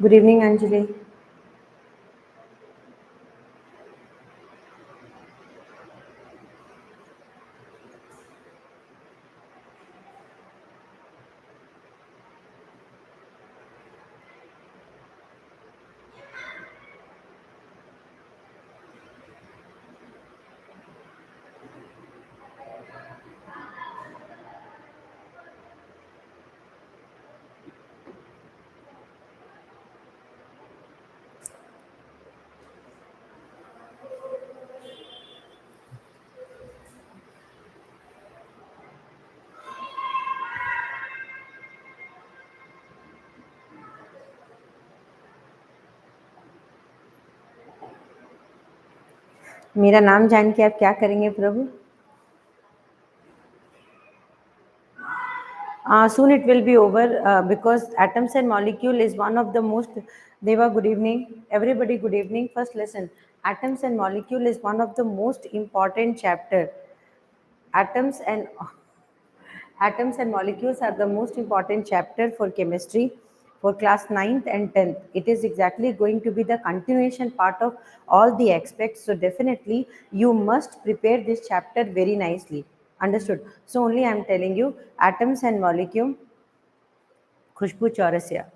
Good evening, Anjali. मेरा नाम जान के आप क्या करेंगे प्रभु? Soon it will be over because atoms and molecule is one of the most. Deva, good evening. Everybody, good evening. First listen. Atoms and molecule is one of the most important chapter. Atoms and Atoms and molecules are the most important chapter for chemistry for class 9th and 10th. It is exactly going to be the continuation part of all the aspects. So definitely you must prepare this chapter very nicely. Understood? So only I am telling you atoms and molecule, Khushbu Chaurasya.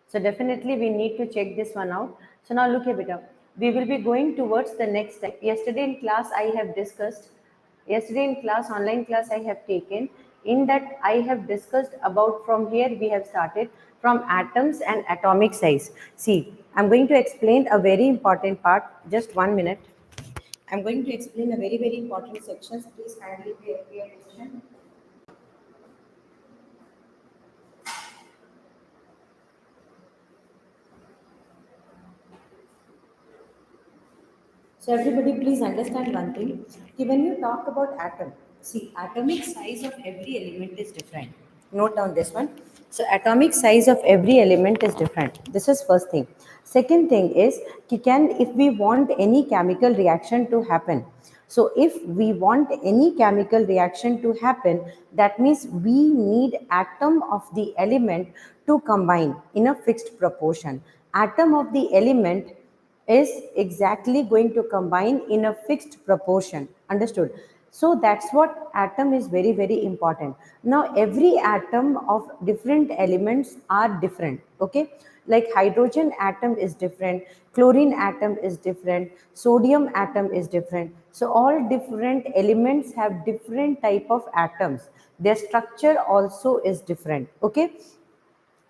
So definitely we need to check this one out. So now look here, beta. We will be going towards the next step. Yesterday in class I have discussed. Yesterday in class, online class I have taken. In that I have discussed about from here we have started from atoms and atomic size. See, I'm going to explain a very important part. Just 1 minute. I'm going to explain a very important section. Please kindly pay attention. So everybody please understand one thing. When you talk about atom, see atomic size of every element is different. Note down this one. So atomic size of every element is different. This is first thing. Second thing is if we want any chemical reaction to happen. So if we want any chemical reaction to happen, that means we need atom of the element to combine in a fixed proportion. Atom of the element is exactly going to combine in a fixed proportion. Understood? So that's what atom is very important. Now every atom of different elements are different. Okay, like hydrogen atom is different, chlorine atom is different, sodium atom is different. So all different elements have different type of atoms. Their structure also is different. Okay,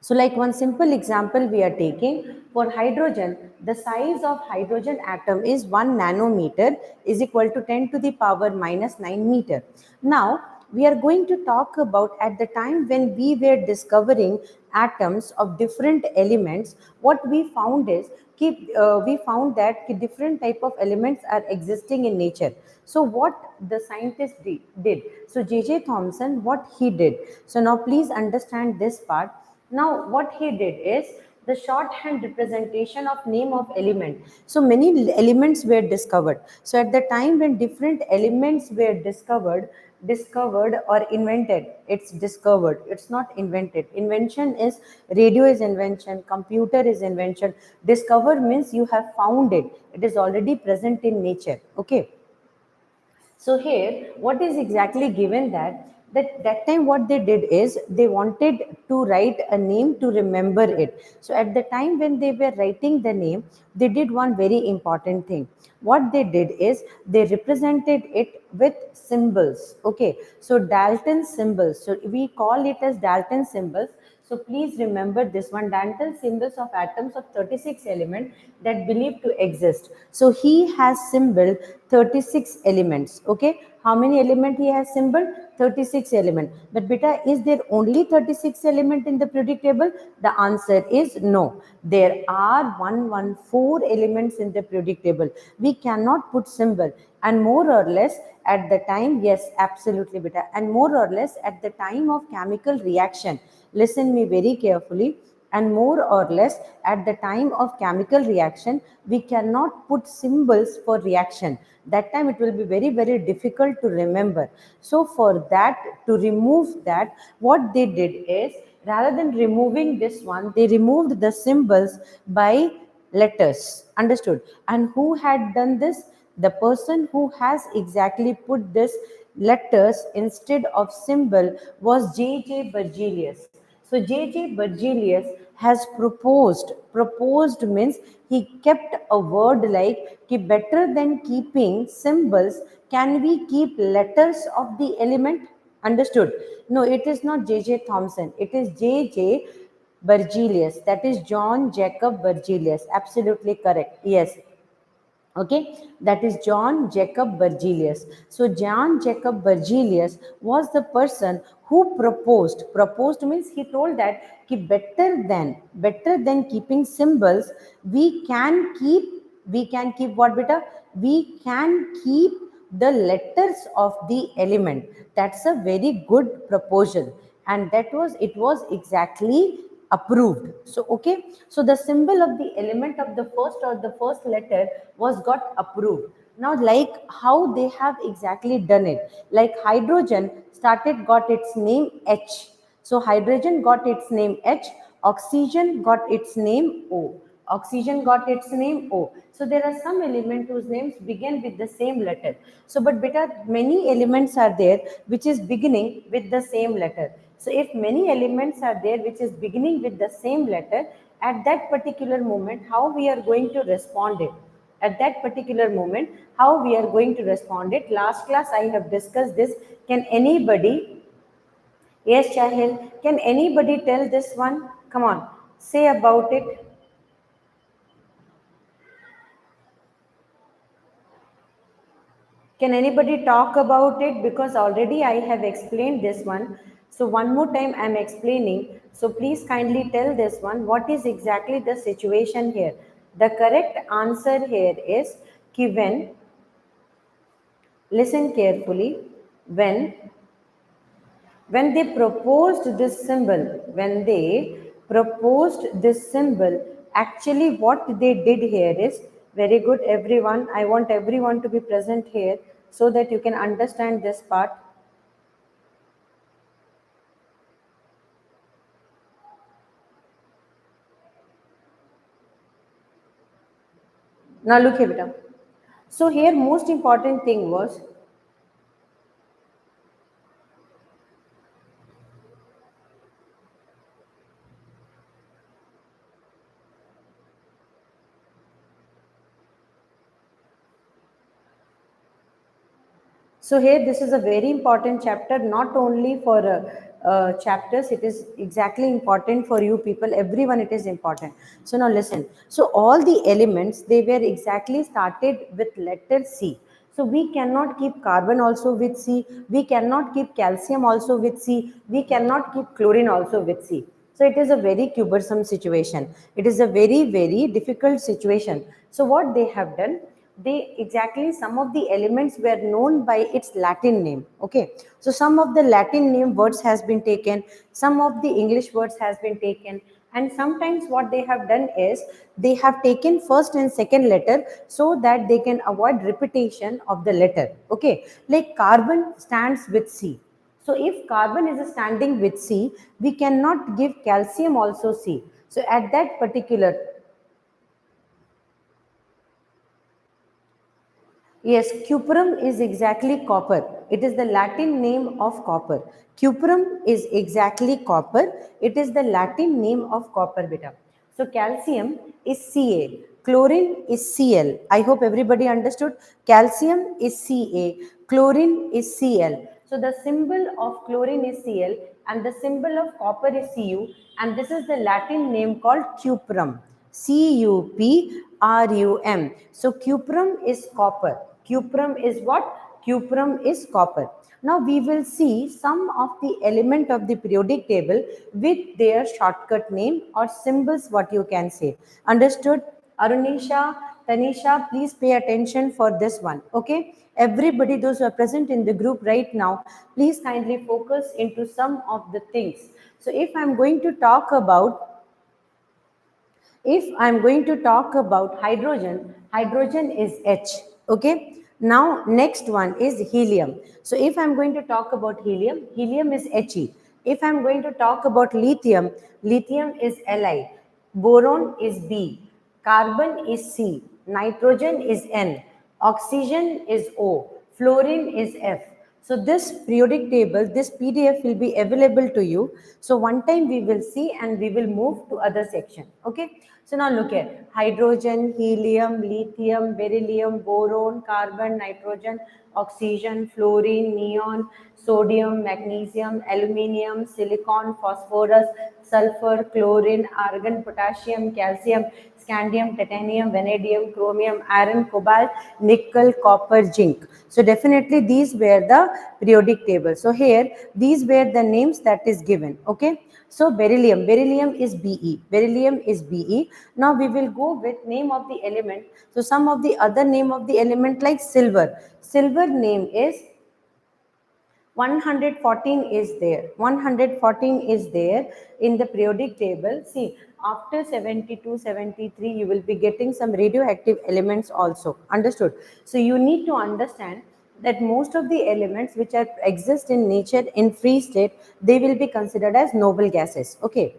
so like one simple example we are taking for hydrogen, the size of hydrogen atom is 1 nanometer is equal to 10 to the power minus 9 meter. Now we are going to talk about at the time when we were discovering atoms of different elements, what we found is we found that different type of elements are existing in nature. So what the scientist did, so J.J. Thomson, what he did. So now please understand this part. Now, what he did is the shorthand representation of name of element. So many elements were discovered. So at the time when different elements were discovered or invented, it's discovered. It's not invented. Invention is radio is invention, computer is invention. Discover means you have found it. It is already present in nature. Okay. So here, what is exactly given that time what they did is they wanted to write a name to remember it. So at the time when they were writing the name, they did one very important thing. What they did is they represented it with symbols. Okay, so Dalton symbols. So we call it as Dalton symbols. So please remember this one, Dantle symbols of atoms of 36 element that believed to exist. So he has symbol 36 elements. Okay, how many element he has symbol? 36 element. But beta, is there only 36 element in the periodic table? The answer is no. There are 114 elements in the periodic table. We cannot put symbol, and more or less at the time, yes, absolutely beta, and more or less at the time of chemical reaction, listen me very carefully, and more or less at the time of chemical reaction, we cannot put symbols for reaction. That time it will be very, very difficult to remember. So for that, to remove that, what they did is, rather than removing this one, they removed the symbols by letters. Understood? And who had done this? The person who has exactly put this letters instead of symbol was J.J. Bergelius. So J.J. Bergelius has proposed means he kept a word like कि better than keeping symbols, can we keep letters of the element? Understood? No, it is not J.J. Thomson. It is J.J. Bergelius. That is John Jacob Bergelius. Absolutely correct. Yes. Okay, that is John Jacob Bergelius. So John Jacob Bergelius was the person who proposed means he told that ki better than keeping symbols, we can keep what beta, we can keep the letters of the element. That's a very good proposal, and it was exactly approved. So okay, so the symbol of the element of the first or the first letter was got approved. Now like how they have exactly done it, like hydrogen started got its name H. So hydrogen got its name H, oxygen got its name O. Oxygen got its name O. So there are some elements whose names begin with the same letter. So but beta, many elements are there which is beginning with the same letter. So if many elements are there which is beginning with the same letter, at that particular moment, how we are going to respond it? At that particular moment, how we are going to respond it? Last class I have discussed this. Can anybody, yes Chahil, can anybody tell this one? Come on, say about it. Can anybody talk about it? Because already I have explained this one. So one more time I am explaining. So please kindly tell this one. What is exactly the situation here? The correct answer here is कि listen carefully, when when they proposed this symbol, actually what they did here is, very good everyone, I want everyone to be present here so that you can understand this part. Now look here beta. So here most important thing was, so here this is a very important chapter, not only for chapters, it is exactly important for you people, everyone it is important. So now listen. So all the elements, they were exactly started with letter C. So we cannot keep carbon also with C, we cannot keep calcium also with C, we cannot keep chlorine also with C. So it is a very cumbersome situation. It is a very, very difficult situation. So what they have done, they exactly, some of the elements were known by its Latin name. Okay, so some of the Latin name words has been taken, some of the English words has been taken, and sometimes what they have done is they have taken first and second letter so that they can avoid repetition of the letter. Okay, like carbon stands with C. So if carbon is standing with C, we cannot give calcium also C. So at that particular, yes, cuprum is exactly copper. It is the Latin name of copper. Cuprum is exactly copper. It is the Latin name of copper beta. So calcium is Ca. Chlorine is Cl. I hope everybody understood. Calcium is Ca. Chlorine is Cl. So the symbol of chlorine is Cl. and the symbol of copper is Cu, and this is the Latin name called cuprum. Cuprum. So cuprum is copper. Cuprum is what? Cuprum is copper. Now we will see some of the element of the periodic table with their shortcut name or symbols, what you can say. Understood? Arunisha, Tanisha, please pay attention for this one. Okay? Everybody, those who are present in the group right now, please kindly focus into some of the things. So if I'm going to talk about if I'm going to talk about hydrogen, hydrogen is H. Okay. Now, next one is helium. So, if I'm going to talk about helium, helium is He. If I'm going to talk about lithium, lithium is Li. Boron is B. Carbon is C. Nitrogen is N. Oxygen is O. Fluorine is F. So this periodic table, this PDF will be available to you. So one time we will see and we will move to other section. Okay. So now look at hydrogen, helium, lithium, beryllium, boron, carbon, nitrogen, oxygen, fluorine, neon, sodium, magnesium, aluminium, silicon, phosphorus, sulfur, chlorine, argon, potassium, calcium, scandium, titanium, vanadium, chromium, iron, cobalt, nickel, copper, zinc. So definitely these were the periodic table. So here these were the names that is given. Okay. So beryllium is Be. Beryllium is Be. Now we will go with name of the element. So some of the other name of the element like silver. Silver name is 114 is there. 114 is there in the periodic table. See, after 72, 73, you will be getting some radioactive elements also. Understood? So you need to understand that most of the elements which are exist in nature in free state, they will be considered as noble gases. Okay.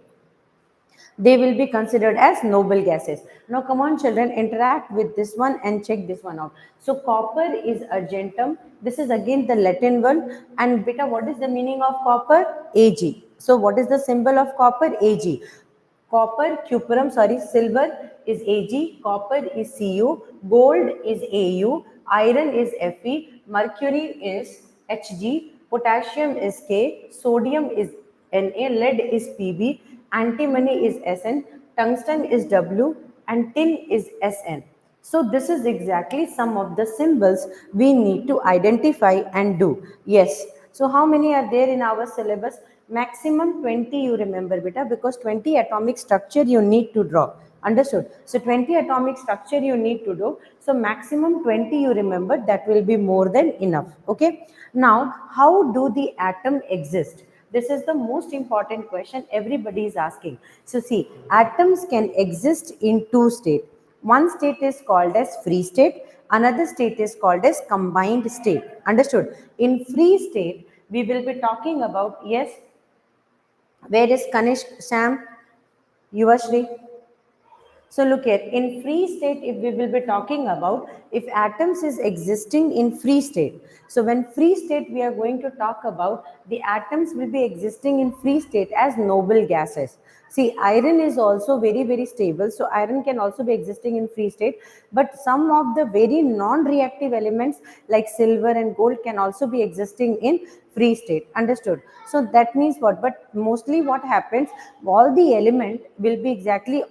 They will be considered as noble gases. Now come on children, interact with this one and check this one out. So copper is argentum. This is again the Latin one. And beta, what is the meaning of copper? Ag. So what is the symbol of copper? Ag. Copper, cuprum, sorry, silver is Ag, copper is Cu, gold is Au, iron is Fe, mercury is Hg, potassium is K, sodium is Na, lead is Pb, antimony is Sn, tungsten is W, and tin is Sn. So this is exactly some of the symbols we need to identify and do. Yes. So how many are there in our syllabus? Maximum 20 you remember beta, because 20 atomic structure you need to draw. Understood? So 20 atomic structure you need to do. So maximum 20 you remember, that will be more than enough. Okay. Now how do the atom exist? This is the most important question everybody is asking. So see, atoms can exist in two states. One state is called as free state, another state is called as combined state. Understood? In free state, we will be talking about, yes, where is Kanishk, Sam, Yuvashri? So look here, in free state, if we will be talking about, if atoms is existing in free state. So when free state, we are going to talk about the atoms will be existing in free state as noble gases. See, iron is also very, very stable. So iron can also be existing in free state. But some of the very non-reactive elements like silver and gold can also be existing in free state. Understood? So that means what? But mostly what happens, all the element will be exactly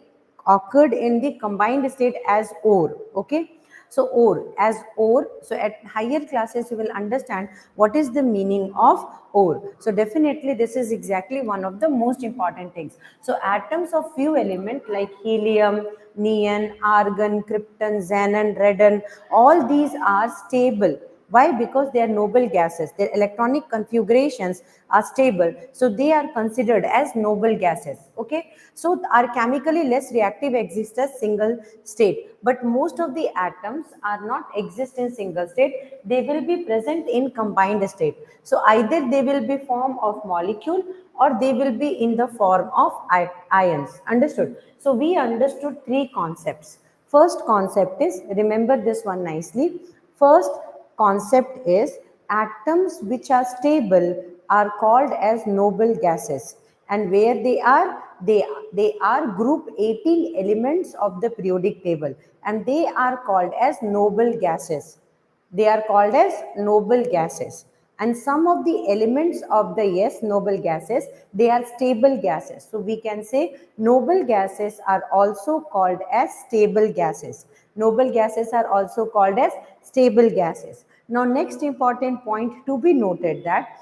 occurred in the combined state as ore. Okay. So ore, as ore. So at higher classes you will understand what is the meaning of ore. So definitely this is exactly one of the most important things. So atoms of few elements like helium, neon, argon, krypton, xenon, radon, all these are stable. Why? Because they are noble gases. Their electronic configurations are stable. So they are considered as noble gases. Okay. So are chemically less reactive, exist as single state. But most of the atoms are not exist in single state. They will be present in combined state. So either they will be form of molecule or they will be in the form of ions. Understood? So we understood three concepts. First concept is, remember this one nicely. First concept is atoms which are stable are called as noble gases, and where they are group 18 elements of the periodic table, and they are called as noble gases. They are called as noble gases. And some of the elements of the yes noble gases, they are stable gases. So we can say noble gases are also called as stable gases. Noble gases are also called as stable gases. Now next important point to be noted that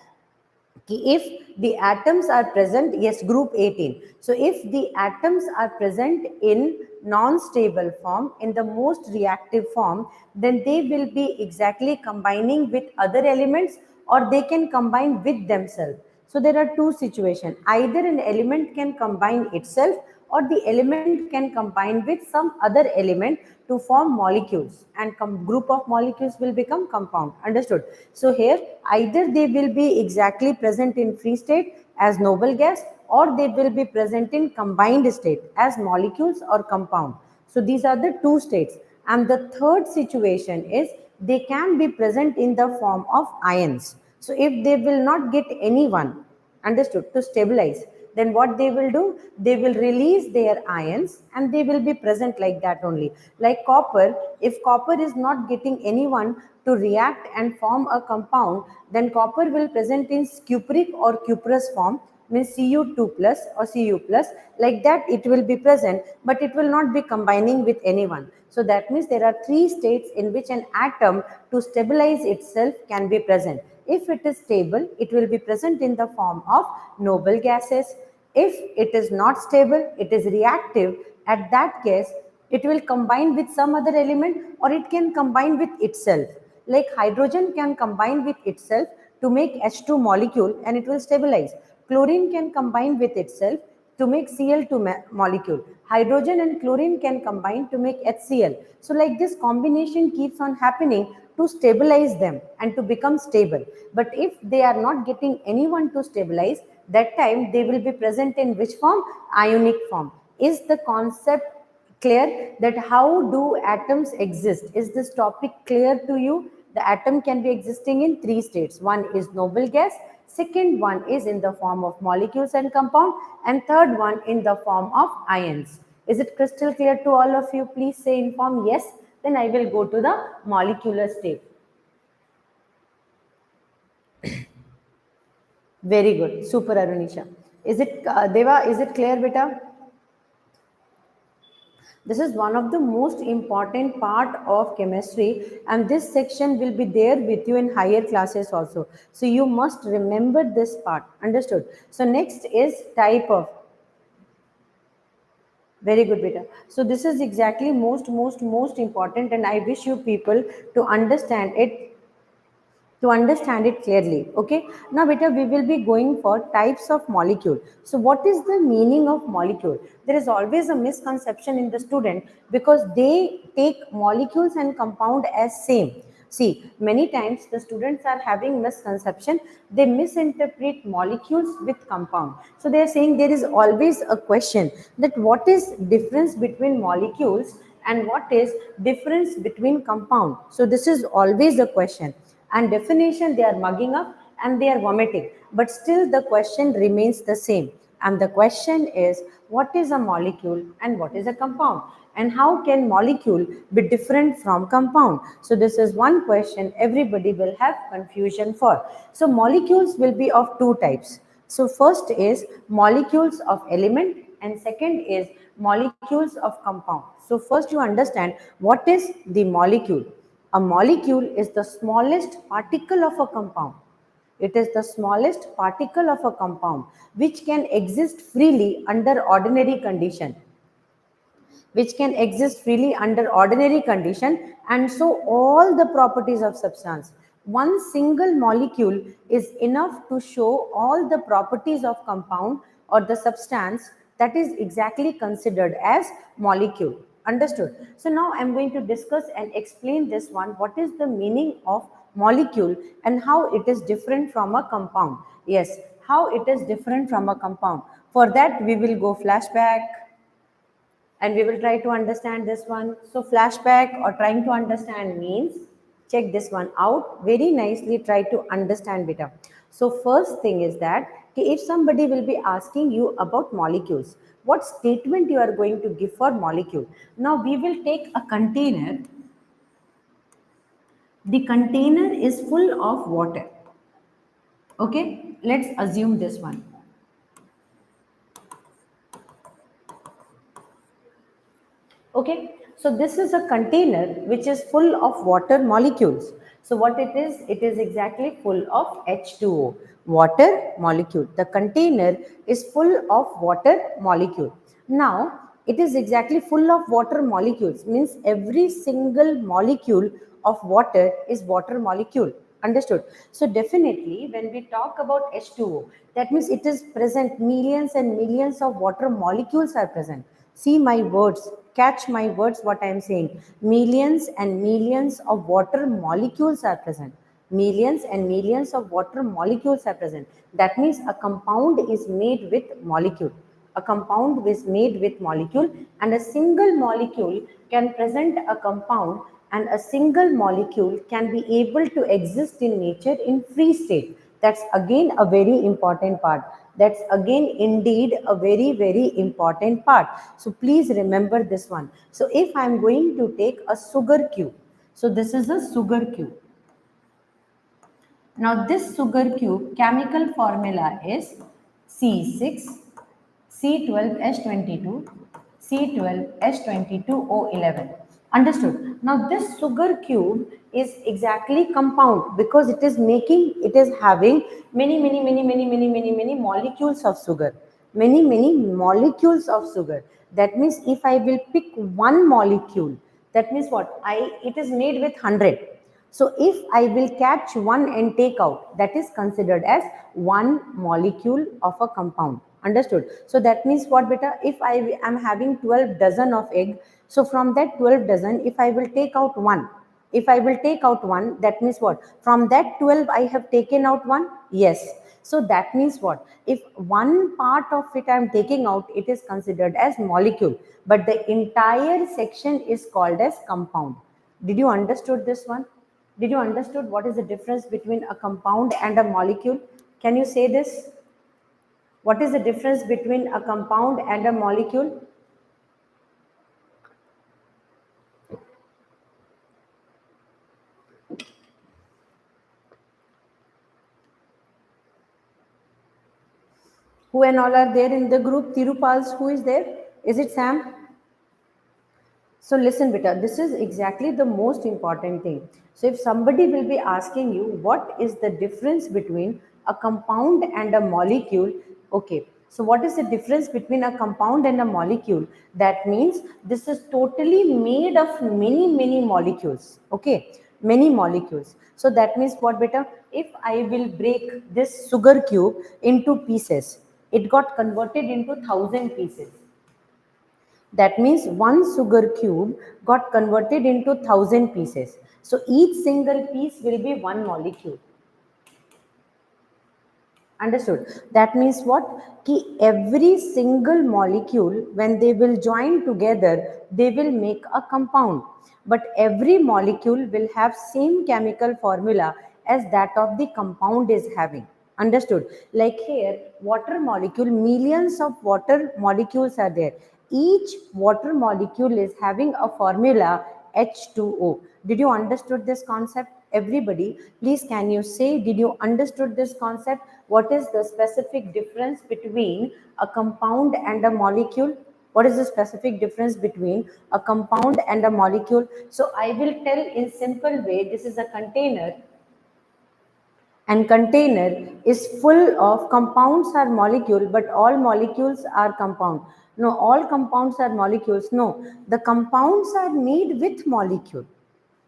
if the atoms are present, yes, group 18. So if the atoms are present in non-stable form, in the most reactive form, then they will be exactly combining with other elements, or they can combine with themselves. So there are two situations. Either an element can combine itself, or the element can combine with some other element to form molecules, and group of molecules will become compound. Understood? So here either they will be exactly present in free state as noble gas, or they will be present in combined state as molecules or compound. So these are the two states. And the third situation is they can be present in the form of ions. So if they will not get anyone, understood, to stabilize, then what they will do, they will release their ions and they will be present like that only. Like copper, if copper is not getting anyone to react and form a compound, then copper will present in cupric or cuprous form, means Cu2 plus or Cu plus, like that it will be present, but it will not be combining with anyone. So that means there are three states in which an atom to stabilize itself can be present. If it is stable, it will be present in the form of noble gases. If it is not stable, it is reactive. At that case, it will combine with some other element, or it can combine with itself. Like hydrogen can combine with itself to make H2 molecule and it will stabilize. Chlorine can combine with itself to make Cl2 molecule. Hydrogen and chlorine can combine to make HCl. So like this combination keeps on happening to stabilize them and to become stable. But if they are not getting anyone to stabilize, that time they will be present in which form? Ionic form. Is the concept clear that how do atoms exist? Is this topic clear to you? The atom can be existing in three states. One is noble gas, second one is in the form of molecules and compound, and third one in the form of ions. Is it crystal clear to all of you? Please say in form yes, then I will go to the molecular state. Very good, super Arunisha. Is it Deva, is it clear beta? This is one of the most important part of chemistry, and this section will be there with you in higher classes also. So you must remember this part. Understood? So next is type of. Very good, beta. So this is exactly most important, and I wish you people to understand it clearly. Okay, now beta, we will be going for types of molecule. So what is the meaning of molecule? There is always a misconception in the student because they take molecules and compound as same. See, many times the students are having misconception. They misinterpret molecules with compound. So they are saying there is always a question that what is difference between molecules and what is difference between compound. So this is always a question, and definition they are mugging up and they are vomiting, but still the question remains the same. And the question is, what is a molecule and what is a compound, and how can molecule be different from compound? So this is one question everybody will have confusion for. So molecules will be of two types. So first is molecules of element, and second is molecules of compound. So first you understand what is the molecule. A molecule is the smallest particle of a compound. It is the smallest particle of a compound which can exist freely under ordinary condition. Which can exist freely under ordinary condition, and so all the properties of substance. One single molecule is enough to show all the properties of compound or the substance, that is exactly considered as molecule. Understood? So now I am going to discuss and explain this one. What is the meaning of molecule and how it is different from a compound? Yes, how it is different from a compound. For that we will go flashback and we will try to understand this one. So flashback or trying to understand means, check this one out very nicely, try to understand beta. So first thing is that if somebody will be asking you about molecules, what statement you are going to give for molecule? Now we will take a container. The container is full of water. Okay, let's assume this one. Okay, so this is a container which is full of water molecules. So what it is exactly full of H2O, water molecule. The container is full of water molecule. Now, it is exactly full of water molecules, means every single molecule of water is water molecule. Understood? So definitely when we talk about H2O, that means it is present, millions and millions of water molecules are present. See my words, catch my words, what I am saying. Millions and millions of water molecules are present. Millions and millions of water molecules are present. That means a compound is made with molecule. A compound is made with molecule, and a single molecule can present a compound, and a single molecule can be able to exist in nature in free state. That's again a very important part. That's again indeed a very, very important part. So please remember this one. So if I'm going to take a sugar cube, so this is a sugar cube. Now this sugar cube chemical formula is C6, C12H22, C12H22O11. Understood? Now this sugar cube is exactly compound because it is having many molecules of sugar. Many molecules of sugar. That means if I will pick one molecule, that means what? It is made with 100. So if I will catch one and take out, that is considered as one molecule of a compound. Understood? So that means what, beta? If I am having 12 dozen of egg, so from that 12 dozen, if I will take out one, if I will take out one, that means what? From that 12, I have taken out one? Yes. So that means what? If one part of it I am taking out, it is considered as molecule, but the entire section is called as compound. Did you understood this one? Did you understood what is the difference between a compound and a molecule? Can you say this? What is the difference between a compound and a molecule? Who and all are there in the group? Tirupals, who is there? Is it Sam? So listen, beta, this is exactly the most important thing. So if somebody will be asking you what is the difference between a compound and a molecule, okay. So what is the difference between a compound and a molecule? That means this is totally made of many molecules. Okay, many molecules. So that means what, beta? If I will break this sugar cube into pieces, it got converted into 1,000 pieces. That means one sugar cube got converted into 1,000 pieces. So each single piece will be one molecule. Understood? That means what? Ki every single molecule, when they will join together, they will make a compound. But every molecule will have same chemical formula as that of the compound is having. Understood? Like here, water molecule, millions of water molecules are there. Each water molecule is having a formula H2O. Did you understood this concept? Everybody, please can you say, did you understood this concept? What is the specific difference between a compound and a molecule? What is the specific difference between a compound and a molecule? So I will tell in simple way, this is a container, and container is full of compounds or molecule, but all molecules are compound. No, all compounds are molecules. No, the compounds are made with molecule.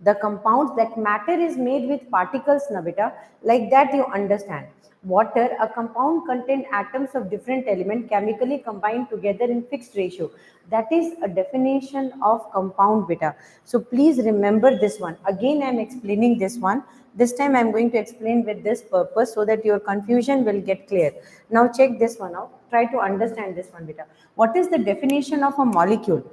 The compounds, that matter is made with particles, Navita. Like that you understand. Water, a compound contain atoms of different element chemically combined together in fixed ratio. That is a definition of compound, beta. So please remember this one. Again, I am explaining this one. This time I am going to explain with this purpose so that your confusion will get clear. Now check this one out. Try to understand this one, beta. What is the definition of a molecule?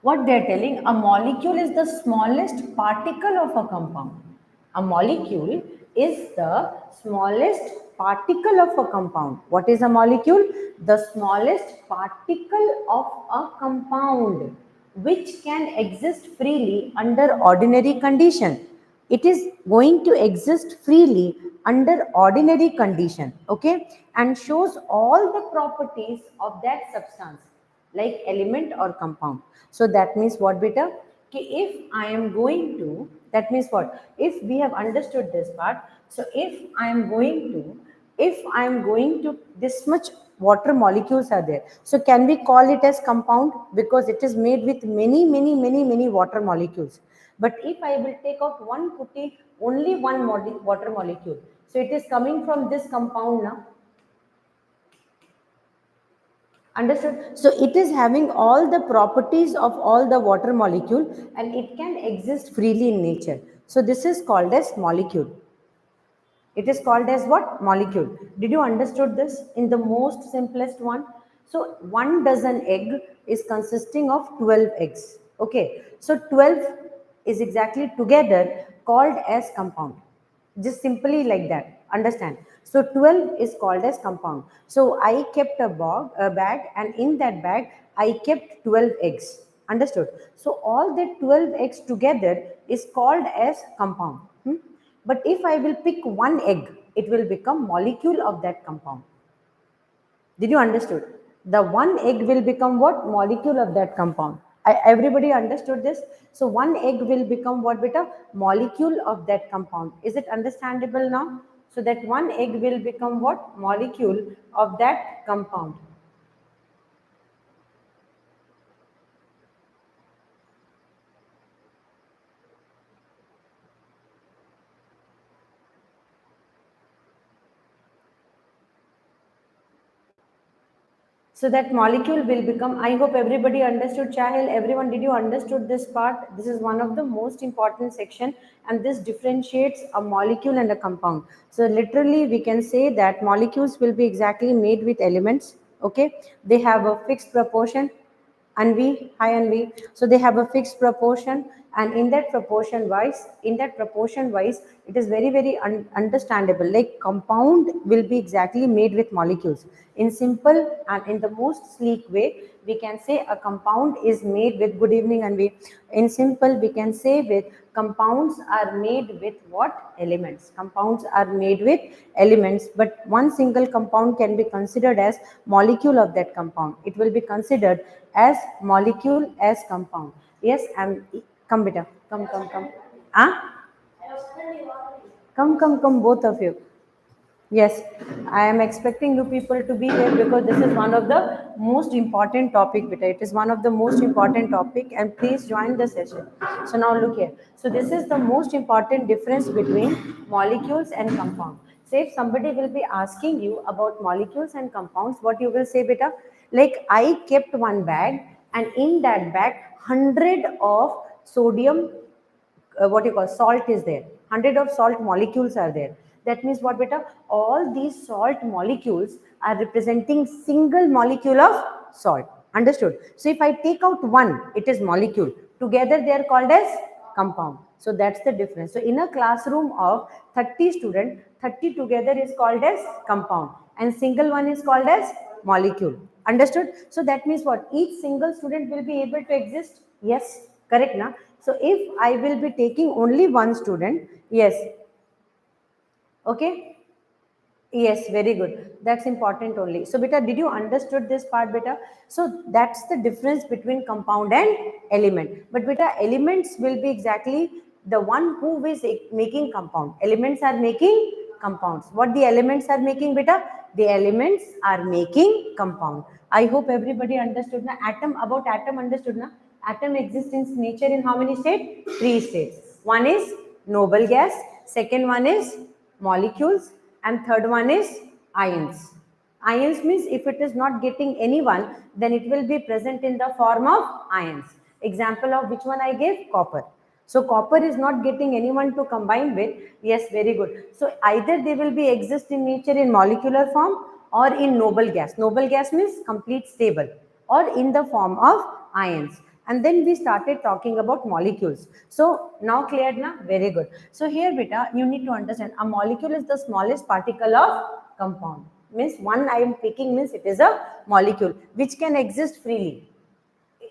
What they are telling, a molecule is the smallest particle of a compound. A molecule is the smallest particle of a compound. What is a molecule? The smallest particle of a compound which can exist freely under ordinary condition. It is going to exist freely under ordinary condition, okay, and shows all the properties of that substance like element or compound. So that means what, beta? Ki if I am going to, that means what, if we have understood this part, so if I am going to, this much water molecules are there, so can we call it as compound? Because it is made with many water molecules. But if I will take out one putty, only one water molecule, so it is coming from this compound now. Understood? So it is having all the properties of all the water molecule and it can exist freely in nature. So this is called as molecule. It is called as what? Molecule. Did you understood this in the most simplest one? So 1 dozen egg is consisting of 12 eggs. Okay. So 12 is exactly together called as compound. Just simply like that. Understand? So 12 is called as compound. So I kept a bag and in that bag I kept 12 eggs. Understood? So all the 12 eggs together is called as compound. But if I will pick one egg, it will become molecule of that compound. Did you understood? The one egg will become what? Molecule of that compound. Everybody understood this? So one egg will become what, beta? Molecule of that compound. Is it understandable now? So that one egg will become what? Molecule of that compound. So that molecule will become, I hope everybody understood, Chahil, everyone, did you understood this part? This is one of the most important section and this differentiates a molecule and a compound. So literally we can say that molecules will be exactly made with elements, okay? They have a fixed proportion. Anvi, hi Anvi. So they have a fixed proportion, and in that proportion wise, it is very understandable. Like compound will be exactly made with molecules. In simple and in the most sleek way, we can say a compound is made with. Good evening, Anvi. In simple, we can say with compounds are made with what? Elements. Compounds are made with elements, but one single compound can be considered as molecule of that compound. It will be considered as molecule as compound. Yes, come beta, come. Ah, come, both of you. Yes, I am expecting you people to be here because this is one of the most important topic, beta. It is one of the most important topic and please join the session. So now look here. So this is the most important difference between molecules and compound. Say if somebody will be asking you about molecules and compounds, what you will say, beta? Like I kept one bag and in that bag 100 of sodium what you call salt is there, 100 of salt molecules are there. That means what, beta? All these salt molecules are representing single molecule of salt. Understood? So if I take out one, it is molecule, together they are called as compound. So that's the difference. So in a classroom of 30 students, 30 together is called as compound and single one is called as molecule. Understood? So that means what, each single student will be able to exist. Yes, correct na? So if I will be taking only one student, yes, okay, yes, very good, that's important only. So beta, did you understood this part, beta? So that's the difference between compound and element. But beta, elements will be exactly the one who is making compound. Elements are making compounds. What the elements are making, beta? The elements are making compound. I hope everybody understood na. Atom, about atom understood na. Atom exists in nature in how many states? 3 states. One is noble gas, second one is molecules, and third one is ions. Ions means if it is not getting anyone, then it will be present in the form of ions. Example of which one I gave? Copper. So copper is not getting anyone to combine with. Yes, very good. So either they will be exist in nature in molecular form or in noble gas. Noble gas means complete stable, or in the form of ions. And then we started talking about molecules. So now clear na? Very good. So here beta, you need to understand a molecule is the smallest particle of compound. Means one I am picking means it is a molecule which can exist freely.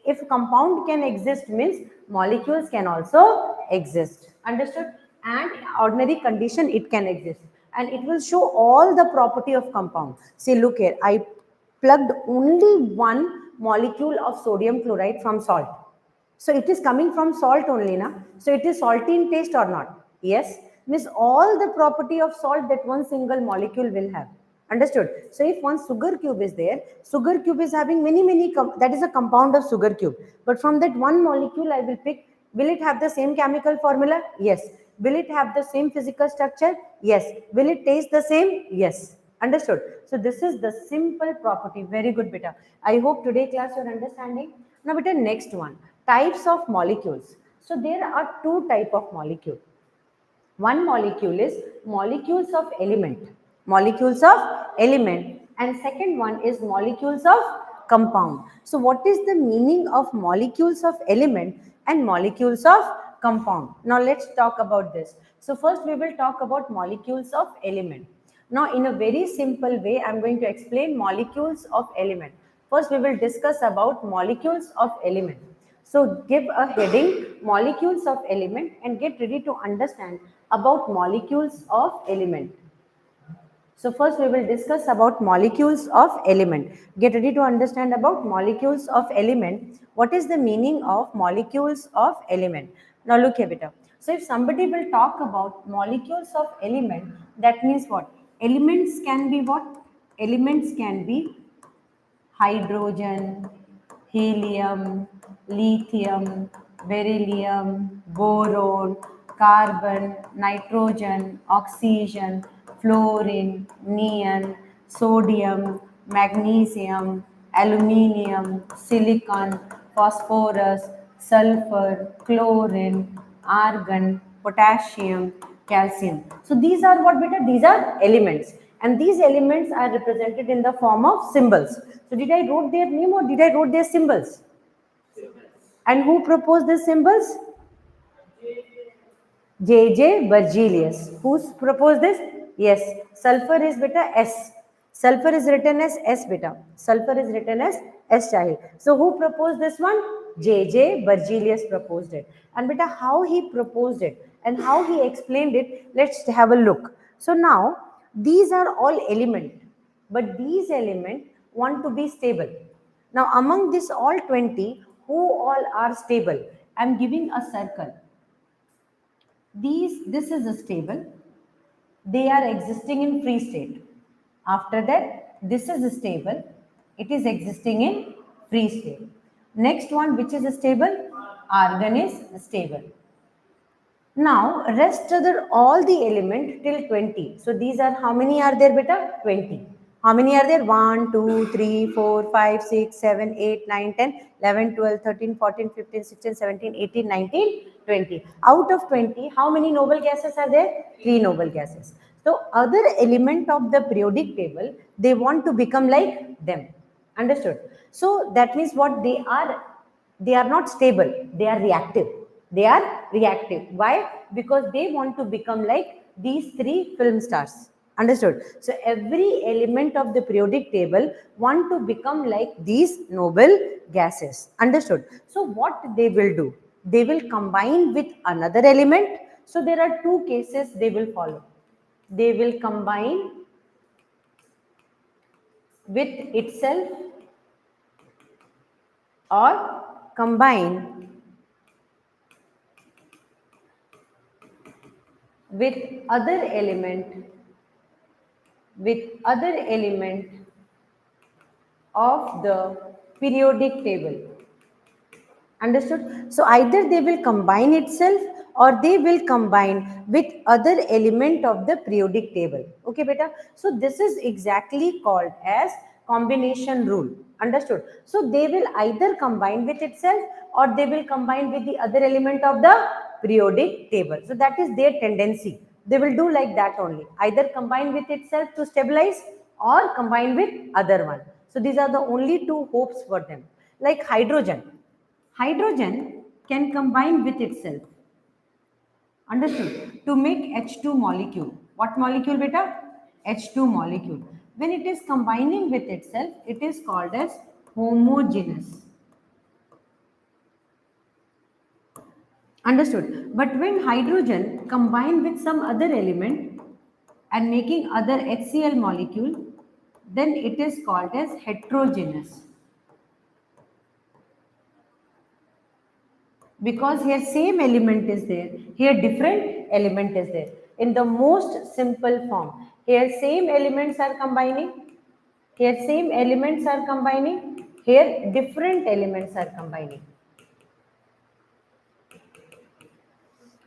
If compound can exist means molecules can also exist. Understood? and ordinary condition it can exist, and it will show all the property of compound. See, look here, I plugged only one molecule of sodium chloride from salt, so it is coming from salt only, na? So it is salty in taste or not? Yes. Means all the property of salt that one single molecule will have. Understood? So if one sugar cube is there, sugar cube is having many, that is a compound of sugar cube. But from that one molecule I will pick, will it have the same chemical formula? Yes. Will it have the same physical structure? Yes. Will it taste the same? Yes. Understood? So this is the simple property. Very good, beta. I hope today class you are understanding. Now, beta, next one, types of molecules. So there are two type of molecule. One molecule is molecules of element, and second one is molecules of compound. So what is the meaning of molecules of element and molecules of compound? Now let's talk about this. So first we will talk about molecules of element. Now in a very simple way, I am going to explain molecules of element. First we will discuss about molecules of element. So give a heading molecules of element and get ready to understand about molecules of element. So first we will discuss about molecules of element. Get ready to understand about molecules of element. What is the meaning of molecules of element? Now look here, beta. So if somebody will talk about molecules of element, that means what? Elements can be what? Elements can be hydrogen, helium, lithium, beryllium, boron, carbon, nitrogen, oxygen, fluorine, neon, sodium, magnesium, aluminium, silicon, phosphorus, sulfur, chlorine, argon, potassium, calcium. So these are what, beta? These are elements, and these elements are represented in the form of symbols. So did I wrote their name or did I wrote their symbols? And who proposed these symbols? J. Berzelius. Who's proposed this? Yes. Sulfur is beta S. Sulfur is written as S, beta. Sulfur is written as S, child. So who proposed this one? J. Berzelius proposed it. And beta, how he proposed it and how he explained it, let's have a look. So now these are all element, but these element want to be stable. Now among this all 20, who all are stable? I am giving a circle. This is a stable, they are existing in free state. After that, this is a stable, it is existing in free state. Next one, which is stable? Argon is stable. Now rest other all the element till 20. So these are, how many are there, beta? 20. How many are there? 1, 2, 3, 4, 5, 6, 7, 8, 9, 10, 11, 12, 13, 14, 15, 16, 17, 18, 19, 20. Out of 20, how many noble gases are there? 3 noble gases. So other element of the periodic table, they want to become like them. Understood? So that means what they are? They are not stable, they are reactive. They are reactive. Why? Because they want to become like these 3 film stars. Understood? So every element of the periodic table want to become like these noble gases. Understood? So what they will do, they will combine with another element. So there are 2 cases they will follow. They will combine with itself or combine with other element of the periodic table. Understood? So either they will combine itself or they will combine with other element of the periodic table. Okay, beta? So this is exactly called as combination rule. Understood? So they will either combine with itself or they will combine with the other element of the periodic table. So that is their tendency. They will do like that only. Either combine with itself to stabilize or combine with other one. So these are the only 2 hopes for them. Like hydrogen. Hydrogen can combine with itself. Understood? To make H2 molecule. What molecule, beta? H2 molecule. When it is combining with itself, it is called as homogeneous. Understood. But when hydrogen combine with some other element and making other HCl molecule, then it is called as heterogeneous. Because here same element is there, here different element is there. In the most simple form, here same elements are combining, here same elements are combining, here different elements are combining.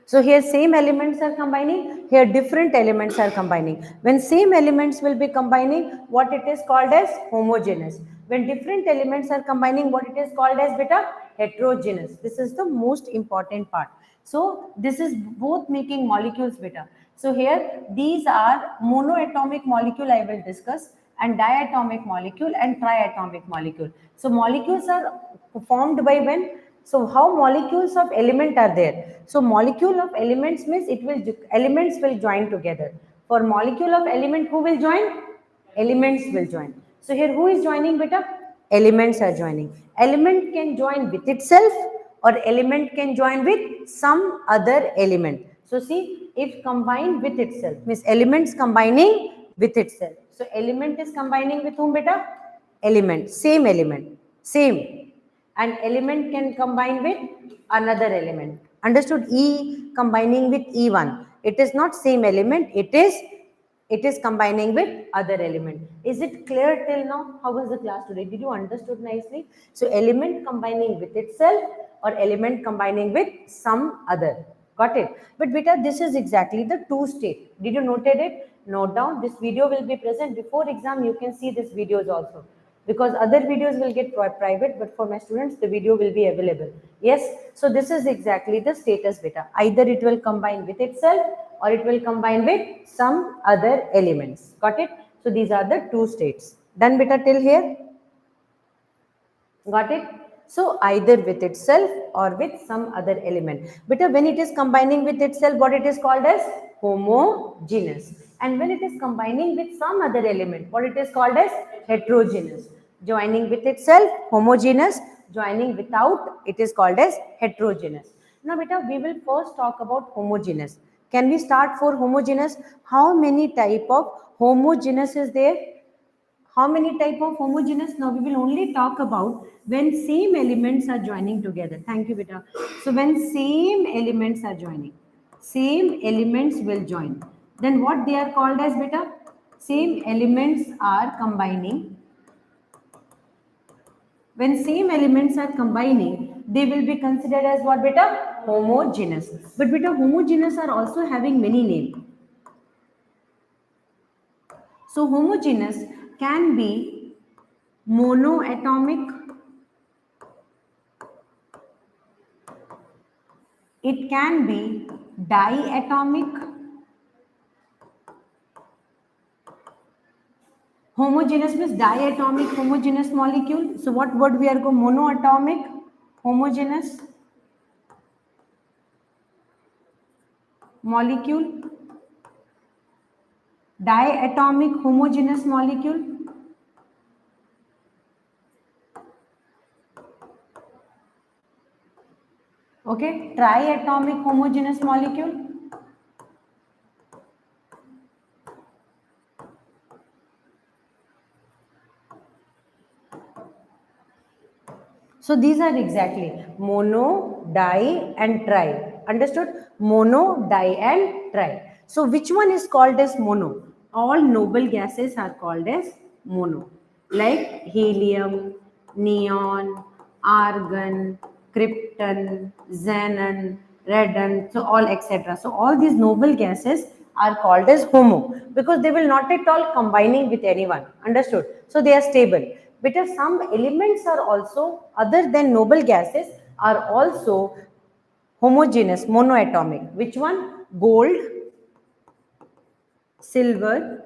So here same elements are combining, here different elements are combining. When same elements will be combining, what it is called as homogeneous. When different elements are combining, what it is called as beta? Heterogeneous. This is the most important part. So this is both making molecules beta. So here these are monoatomic molecule I will discuss, and diatomic molecule and triatomic molecule. So molecules are formed by when? So how molecules of element are there? So molecule of elements means elements will join together. For molecule of element, who will join? Elements will join. So here who is joining beta? Elements are joining. Element can join with itself, or element can join with some other element. So see, if combined with itself means elements combining with itself. So element is combining with whom beta? Element, same. And element can combine with another element. Understood? E combining with E1. It is not same element, it is combining with other element. Is it clear till now? How was the class today? Did you understood nicely? So element combining with itself, or element combining with some other. Got it? But beta, this is exactly the two state. Did you noted it? Note down. This video will be present before exam. You can see this videos also, because other videos will get private, but for my students the video will be available. Yes, so this is exactly the status beta. Either it will combine with itself, or it will combine with some other elements. Got it? So these are the two states. Done beta till here? Got it? So either with itself or with some other element. Beta, when it is combining with itself, what it is called as? Homogeneous. And when it is combining with some other element, what it is called as? Heterogeneous. Joining with itself, homogeneous. Joining without, it is called as heterogeneous. Now beta, we will first talk about homogeneous. Can we start for homogeneous? How many type of homogeneous is there? How many type of homogeneous? Now we will only talk about when same elements are joining together. Thank you, beta. So when same elements are joining, same elements will join. Then what they are called as beta? Same elements are combining. When same elements are combining, they will be considered as what beta? Homogeneous. But beta, homogeneous are also having many names. So homogeneous can be monoatomic, it can be diatomic. Homogeneous means diatomic homogeneous molecule. So what word we are going? Monoatomic homogeneous molecule, diatomic homogeneous molecule. Okay, triatomic homogeneous molecule. So these are exactly mono, di and tri. Understood? Mono, di and tri. So which one is called as mono? All noble gases are called as mono. Like helium, neon, argon, krypton, xenon, radon, so all etc. So all these noble gases are called as homo, because they will not at all combining with anyone. Understood? So they are stable. Because some elements are also, other than noble gases, are also homogeneous, monoatomic. Which one? Gold, silver,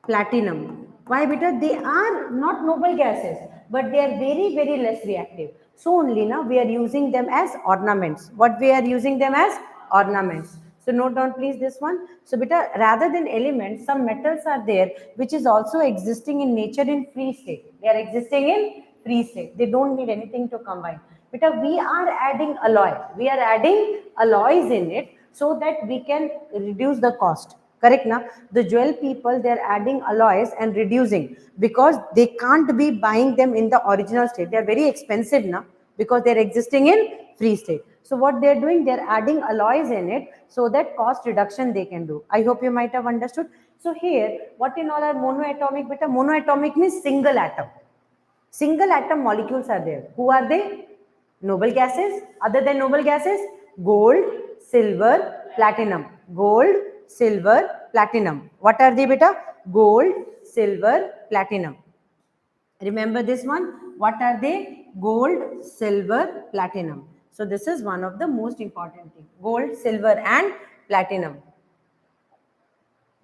platinum. Why? Because they are not noble gases, but they are very, very less reactive. So only now we are using them as ornaments. What we are using them as? Ornaments. So note down please this one. So beta, rather than elements, some metals are there which is also existing in nature in free state. They are existing in free state. They don't need anything to combine. Because we are adding alloy. We are adding alloys in it so that we can reduce the cost. Correct now? The jewel people, they are adding alloys and reducing because they can't be buying them in the original state. They are very expensive now because they are existing in free state. So what they are doing, they are adding alloys in it so that cost reduction they can do. I hope you might have understood. So here, what in all are monoatomic? Beta, monoatomic means single atom. Single atom molecules are there. Who are they? Noble gases. Other than noble gases, gold, silver, platinum. Gold, silver, platinum. What are they, beta? Gold, silver, platinum. Remember this one? What are they? Gold, silver, platinum. So this is one of the most important things. Gold, silver and platinum.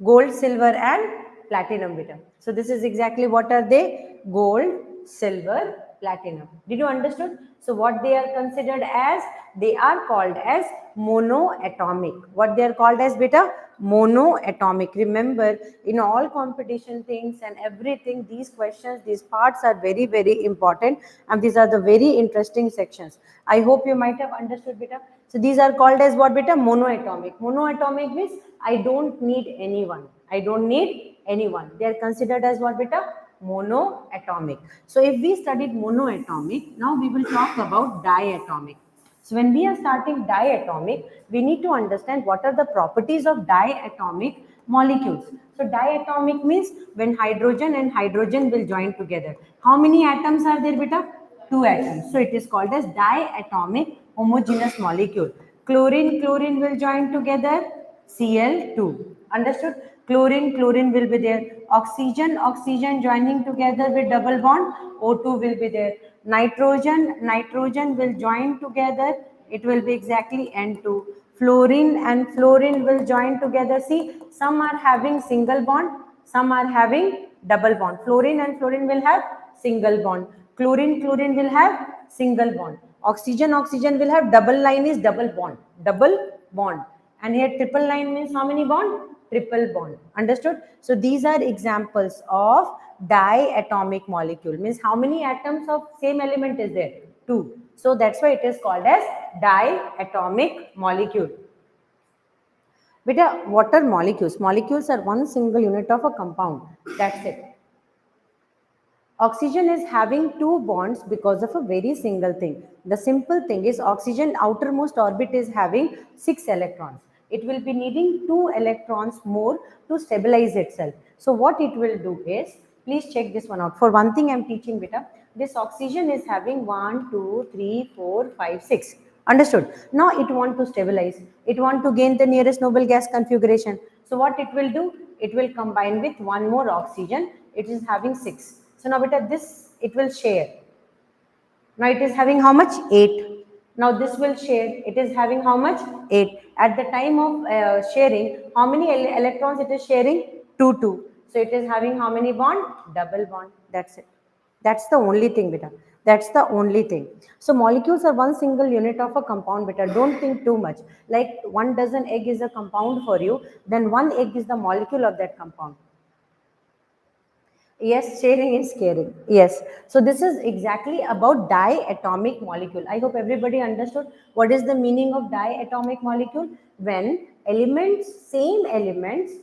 Gold, silver and platinum, beta. So this is exactly what are they? Gold, silver, platinum. Did you understood? So what they are considered as? They are called as monoatomic. What they are called as, beta? Monoatomic. Remember, in all competition things and everything, these questions, these parts are very, very important, and these are the very interesting sections. I hope you might have understood, beta. So these are called as what, beta? Monoatomic. Monoatomic means I don't need anyone. I don't need anyone. They are considered as what, beta? Monoatomic. So if we studied monoatomic, now we will talk about diatomic. So when we are starting diatomic, we need to understand what are the properties of diatomic molecules. So diatomic means when hydrogen and hydrogen will join together. How many atoms are there, beta? Two atoms. So it is called as diatomic homogeneous molecule. Chlorine, chlorine will join together, Cl2. Understood? Chlorine, chlorine will be there. Oxygen, oxygen joining together with double bond, O2 will be there. Nitrogen, nitrogen will join together. It will be exactly N2. Fluorine and fluorine will join together. See, some are having single bond, some are having double bond. Fluorine and fluorine will have single bond. Chlorine, chlorine will have single bond. Oxygen, oxygen will have double line is double bond. Double bond. And here triple line means how many bond? Triple bond. Understood? So these are examples of diatomic molecule. Means how many atoms of same element is there? Two. So that's why it is called as diatomic molecule. Beta, what are molecules? Molecules are one single unit of a compound. That's it. Oxygen is having two bonds because of a very single thing. The simple thing is oxygen outermost orbit is having 6 electrons. It will be needing 2 electrons more to stabilize itself. So what it will do is, please check this one out. For one thing I am teaching, beta, this oxygen is having 1, 2, 3, 4, 5, 6. Understood? Now it want to stabilize. It want to gain the nearest noble gas configuration. So what it will do? It will combine with one more oxygen. It is having 6. So now beta, this it will share. Now it is having how much? 8. Now this will share. It is having how much? 8. At the time of sharing, how many electrons it is sharing? 2, 2. So it is having how many bond? Double bond. That's it. That's the only thing, beta. That's the only thing. So molecules are one single unit of a compound, beta. Don't think too much. Like 1 dozen egg is a compound for you, then 1 egg is the molecule of that compound. Yes, sharing is caring. Yes. So this is exactly about diatomic molecule. I hope everybody understood what is the meaning of diatomic molecule. When elements, same elements,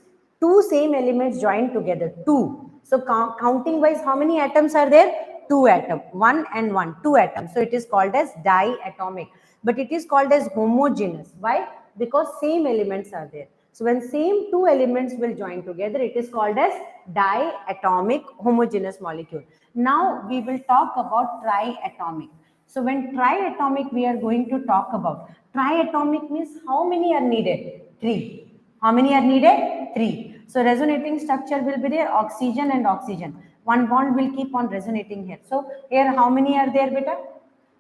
two same elements join together. Two. So counting wise, how many atoms are there? Two atoms. 1 and 1. Two atoms. So it is called as diatomic. But it is called as homogeneous. Why? Because same elements are there. So when same two elements will join together, it is called as diatomic homogeneous molecule. Now we will talk about triatomic. So when triatomic we are going to talk about. Triatomic means how many are needed? 3. How many are needed? 3. So resonating structure will be there, oxygen and oxygen. One bond will keep on resonating here. So here how many are there, beta?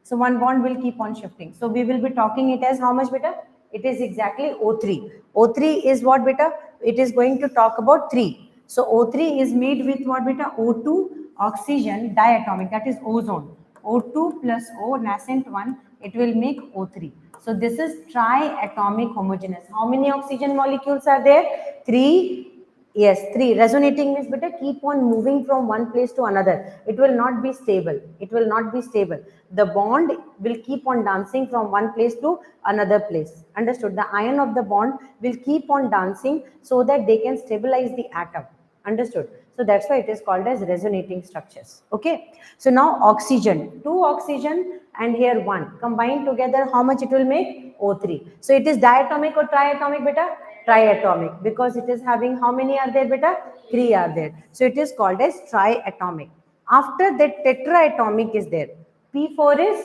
So one bond will keep on shifting. So we will be talking it as how much, beta? It is exactly O3. O3 is what, beta? It is going to talk about 3. So O3 is made with what, beta? O2, oxygen, diatomic, that is ozone. O2 plus O, nascent one, it will make O3. So this is triatomic homogeneous. How many oxygen molecules are there? 3 Yes, 3. Resonating means better keep on moving from one place to another. It will not be stable. It will not be stable. The bond will keep on dancing from one place to another place. Understood? The ion of the bond will keep on dancing so that they can stabilize the atom. Understood? So that's why it is called as resonating structures. Okay. So now oxygen, 2 oxygen and here 1. Combined together, how much it will make? O3. So it is diatomic or triatomic beta? Triatomic, because it is having how many are there beta? 3 are there. So it is called as triatomic. After that tetraatomic is there. P4 is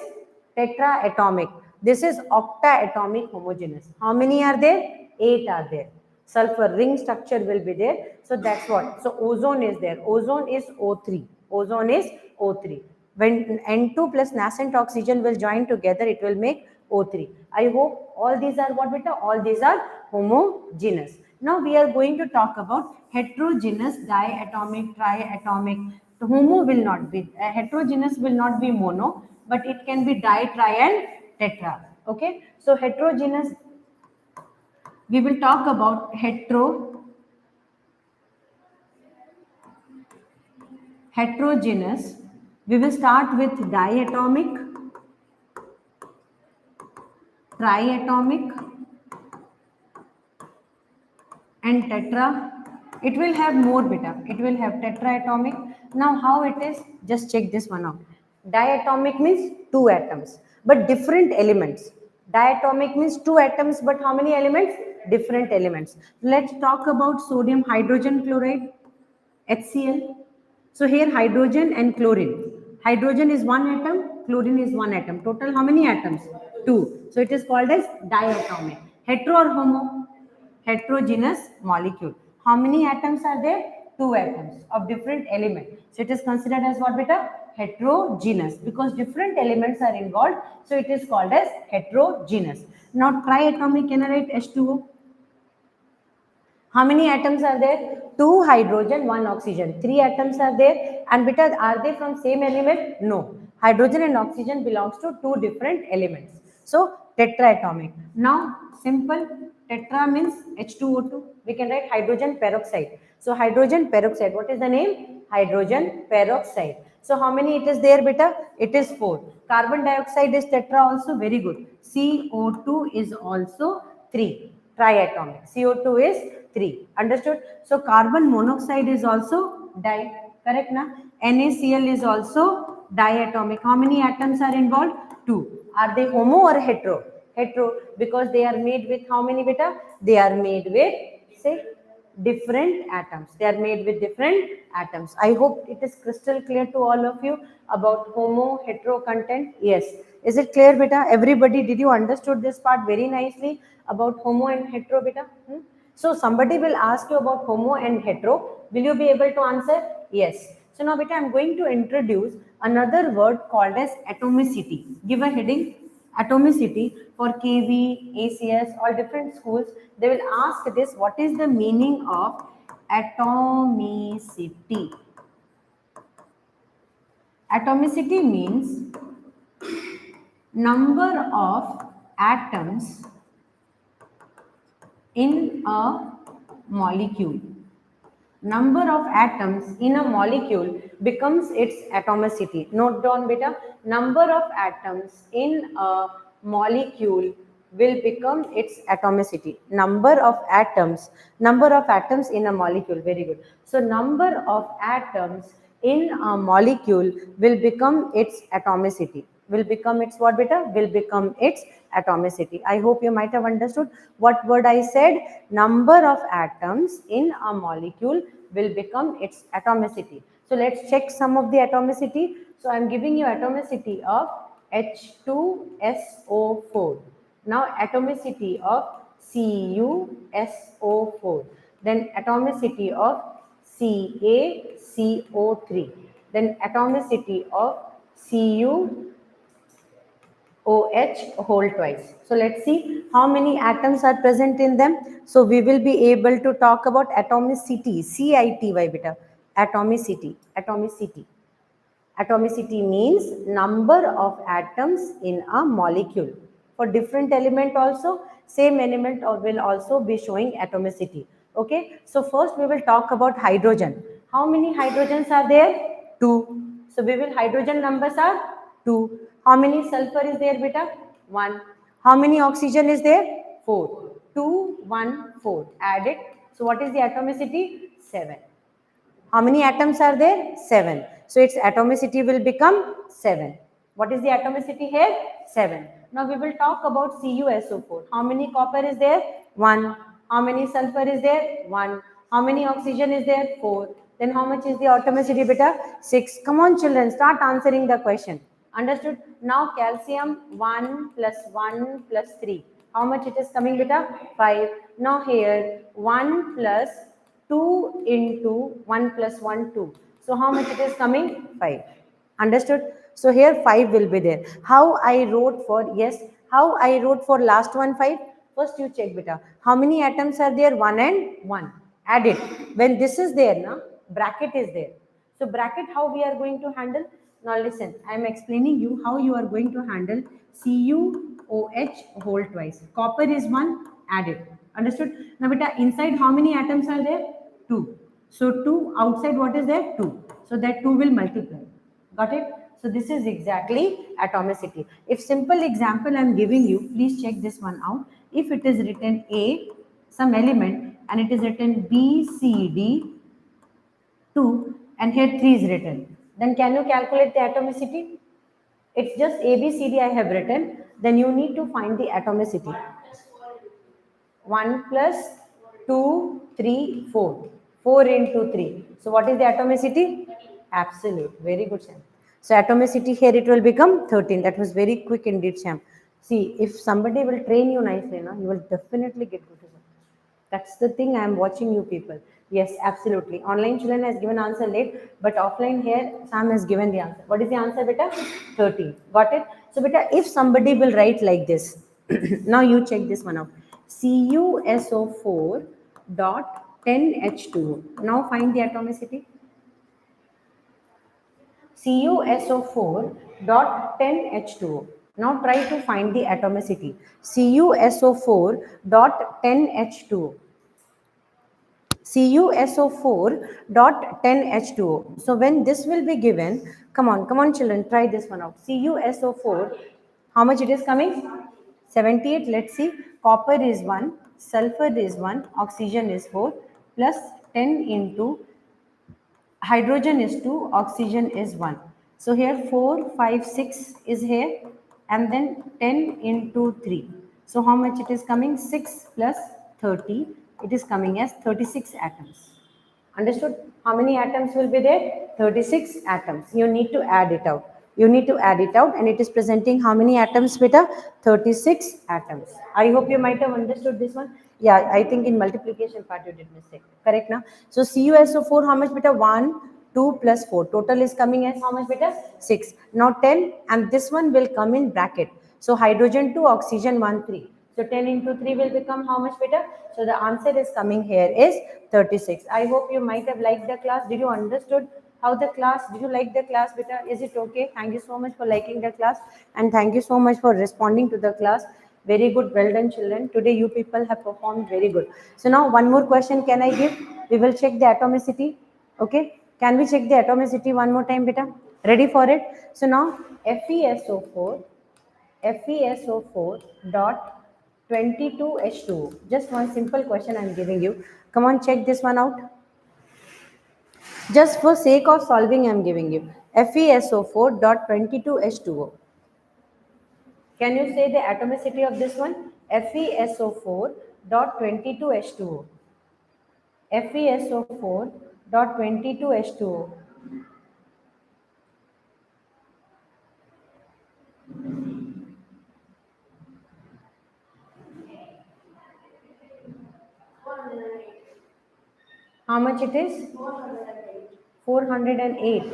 tetraatomic. This is octaatomic homogeneous. How many are there? 8 are there. Sulfur ring structure will be there. So that's what. So ozone is there. Ozone is O3. Ozone is O3. When N2 plus nascent oxygen will join together, it will make O3. I hope all these are what beta? All these are homogeneous. Now we are going to talk about heterogeneous, diatomic, triatomic. The homo will not be, heterogeneous will not be mono, but it can be di, tri and tetra. Okay. So heterogeneous, we will talk about heterogeneous. We will start with diatomic, triatomic and tetra. It will have more beta. It will have tetraatomic. Now how it is? Just check this one out. Diatomic means 2 atoms but different elements. Diatomic means 2 atoms but how many elements? Different elements. Let's talk about sodium hydrogen chloride, HCl. So here hydrogen and chlorine. Hydrogen is 1 atom, chlorine is 1 atom. Total how many atoms? 2. So it is called as diatomic. Hetero or homo? Heterogeneous molecule. How many atoms are there? 2 atoms of different element. So it is considered as what beta? Heterogeneous, because different elements are involved. So it is called as heterogeneous. Now triatomic, can I write H2O? How many atoms are there? 2 hydrogen, 1 oxygen. 3 atoms are there. And beta, are they from same element? No. Hydrogen and oxygen belongs to 2 different elements. So tetraatomic. Now simple, tetra means H2O2. We can write hydrogen peroxide. So hydrogen peroxide. What is the name? Hydrogen peroxide. So how many it is there beta? It is 4. Carbon dioxide is tetra also. Very good. CO2 is also 3. Triatomic. CO2 is 3. Understood? So carbon monoxide is also di. Correct na? NaCl is also diatomic. How many atoms are involved? 2. Are they homo or hetero? Hetero, because they are made with how many beta? They are made with, say, different atoms. They are made with different atoms. I hope it is crystal clear to all of you about homo hetero content. Yes. Is it clear beta? Everybody, did you understood this part very nicely about homo and hetero beta? So somebody will ask you about homo and hetero. Will you be able to answer? Yes. So now beta, I am going to introduce another word called as atomicity. Give a heading. Atomicity for KV, ACS, all different schools. They will ask this, what is the meaning of atomicity? Atomicity means number of atoms in a molecule. Number of atoms in a molecule becomes its atomicity. Note down beta, number of atoms in a molecule will become its atomicity. Number of atoms in a molecule. Very good. So number of atoms in a molecule will become its atomicity. Will become its what beta? Will become its atomicity. I hope you might have understood what word I said. Number of atoms in a molecule will become its atomicity. So let's check some of the atomicity. So I am giving you atomicity of H2SO4. Now atomicity of CuSO4. Then atomicity of CaCO3. Then atomicity of Cu OH whole twice. So let's see how many atoms are present in them. So we will be able to talk about atomicity. CITY beta. Atomicity. Atomicity. Atomicity means number of atoms in a molecule. For different element also, same element will also be showing atomicity. Okay, so first we will talk about hydrogen. How many hydrogens are there? 2. So we will hydrogen numbers are 2. How many sulfur is there beta? 1. How many oxygen is there? 4. 2, 1, 4. Add it. So what is the atomicity? 7. How many atoms are there? 7. So its atomicity will become 7. What is the atomicity here? 7. Now we will talk about CuSO4. How many copper is there? 1. How many sulfur is there? 1. How many oxygen is there? 4. Then how much is the atomicity beta? 6. Come on children, start answering the question. Understood? Now calcium 1 plus 1 plus 3. How much it is coming beta? 5. Now here 1 plus 2 into 1 plus 1, 2. So how much it is coming? 5. Understood? So here 5 will be there. How I wrote for, yes, how I wrote for last one 5? First you check beta. How many atoms are there? 1 and 1. Add it. When this is there, na, bracket is there. So bracket how we are going to handle? Now listen, I am explaining you how you are going to handle CuOH whole twice. Copper is 1, add it. Understood? Now beta, inside how many atoms are there? 2. So 2, outside what is there? 2. So that 2 will multiply. Got it? So this is exactly atomicity. If simple example I am giving you, please check this one out. If it is written A, some element, and it is written B, C, D, 2, and here 3 is written, then can you calculate the atomicity? It's just A, B, C, D I have written. Then you need to find the atomicity. 1 plus 2, 3, 4. 4 into 3. So what is the atomicity? Absolute. Very good, Sam. So atomicity here it will become 13. That was very quick indeed, Sam. See, if somebody will train you nicely, no, you will definitely get good results. That's the thing I am watching you people. Yes, absolutely. Online children has given answer late, but offline here Sam has given the answer. What is the answer, beta? 13. Got it? So, beta, if somebody will write like this, now you check this one out. CuSO4 dot 10H2O. Now find the atomicity. CuSO4 dot 10H2O. Now try to find the atomicity. CuSO4 dot 10H2O. CuSO4 dot 10H2O. So when this will be given, come on children, try this one out. CuSO4, how much it is coming? 78, let's see. Copper is 1, sulfur is 1, oxygen is 4, plus 10 into hydrogen is 2, oxygen is 1. So here 4, 5, 6 is here, and then 10 into 3. So how much it is coming? 6 plus 30, it is coming as 36 atoms. Understood? How many atoms will be there? 36 atoms. You need to add it out. You need to add it out, and it is presenting how many atoms, beta? 36 atoms. I hope you might have understood this one. Yeah, I think in multiplication part you did mistake. Correct now? So CuSO4, how much beta? 1, 2 plus 4. Total is coming as how much beta? 6. Now 10, and this one will come in bracket. So hydrogen 2, oxygen 1, 3. So 10 into 3 will become how much beta? So the answer is coming here is 36. I hope you might have liked the class. Did you understood how the class? Did you like the class beta? Is it okay? Thank you so much for liking the class, and thank you so much for responding to the class. Very good. Well done, children. Today you people have performed very good. So now one more question can I give? We will check the atomicity. Okay. Can we check the atomicity one more time beta? Ready for it? So now FeSO4 dot 22H2O. Just one simple question I am giving you. Come on, check this one out. Just for sake of solving, I am giving you FeSO4 dot 22H2O. Can you say the atomicity of this one? FeSO4 dot 22H2O. FeSO4 dot 22H2O. How much it is? 408.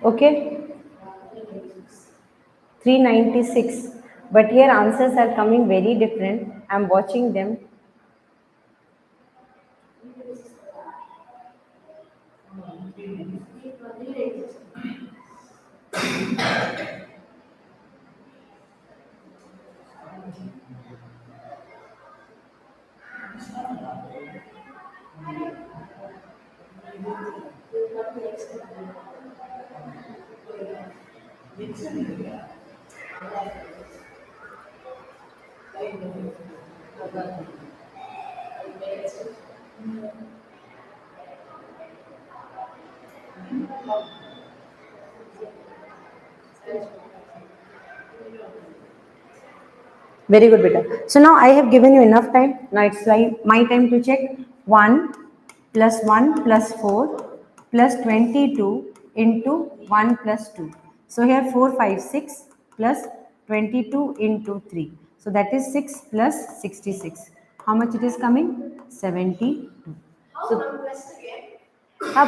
Okay, 396. But here answers are coming very different. I'm watching them. Very good, beta. So now I have given you enough time. Now it's like my time to check. 1 plus 1 plus 4 plus 22 into 1 plus 2. So here 4, 5, 6 plus 22 into 3. So that is 6 plus 66. How much it is coming? 72. So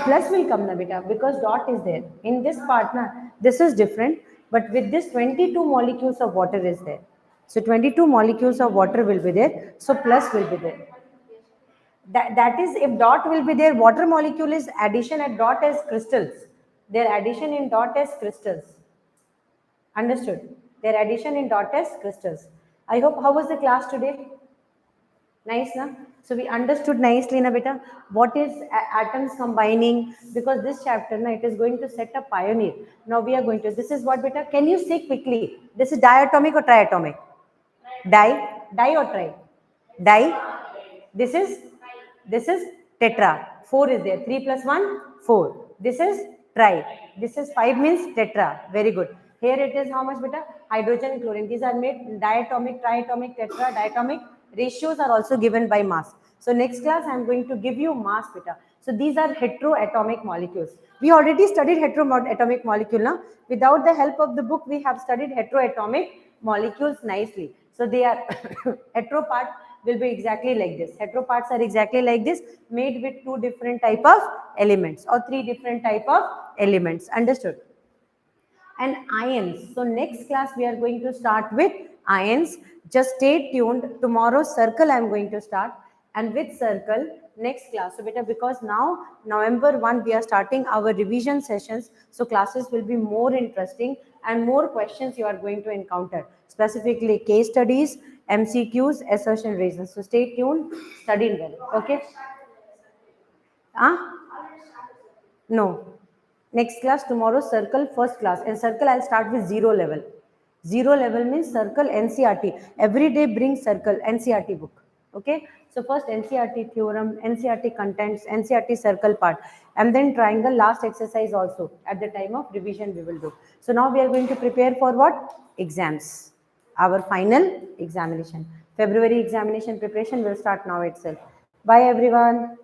plus will come na beta because dot is there. In this part na, this is different, but with this 22 molecules of water is there. So 22 molecules of water will be there. So plus will be there. That is if dot will be there, water molecule is addition at dot as crystals. Their addition in dot as crystals. Understood? Their addition in dot as crystals. I hope, how was the class today? Nice, na? So we understood nicely, na beta, what is atoms combining, because this chapter, na, it is going to set a pioneer. Now we are going to, this is what beta, can you say quickly? This is diatomic or triatomic? Di or tri? Di. This is tetra. 4 is there. 3 plus 1, 4. This is tri. This is 5 means tetra. Very good. Here it is how much beta? Hydrogen, chlorine. These are made diatomic, triatomic, tetra, diatomic. Ratios are also given by mass. So next class I am going to give you mass beta. So these are heteroatomic molecules. We already studied heteroatomic molecule now. Without the help of the book, we have studied heteroatomic molecules nicely. So they are hetero part will be exactly like this. Hetero parts are exactly like this, made with 2 different type of elements or 3 different type of elements. Understood? And ions. So next class we are going to start with ions. Just stay tuned. Tomorrow circle I am going to start, and with circle next class. So beta, because now November 1 we are starting our revision sessions, so classes will be more interesting and more questions you are going to encounter, specifically case studies, MCQs, assertion reasons. So stay tuned, study well. Okay? No. Next class tomorrow circle first class, and circle I'll start with 0 level. 0 level means circle NCRT. Every day bring circle NCRT book. Okay. So first NCRT theorem, NCRT contents, NCRT circle part, and then triangle last exercise also at the time of revision we will do. So now we are going to prepare for what? Exams. Our final examination. February examination preparation will start now itself. Bye everyone.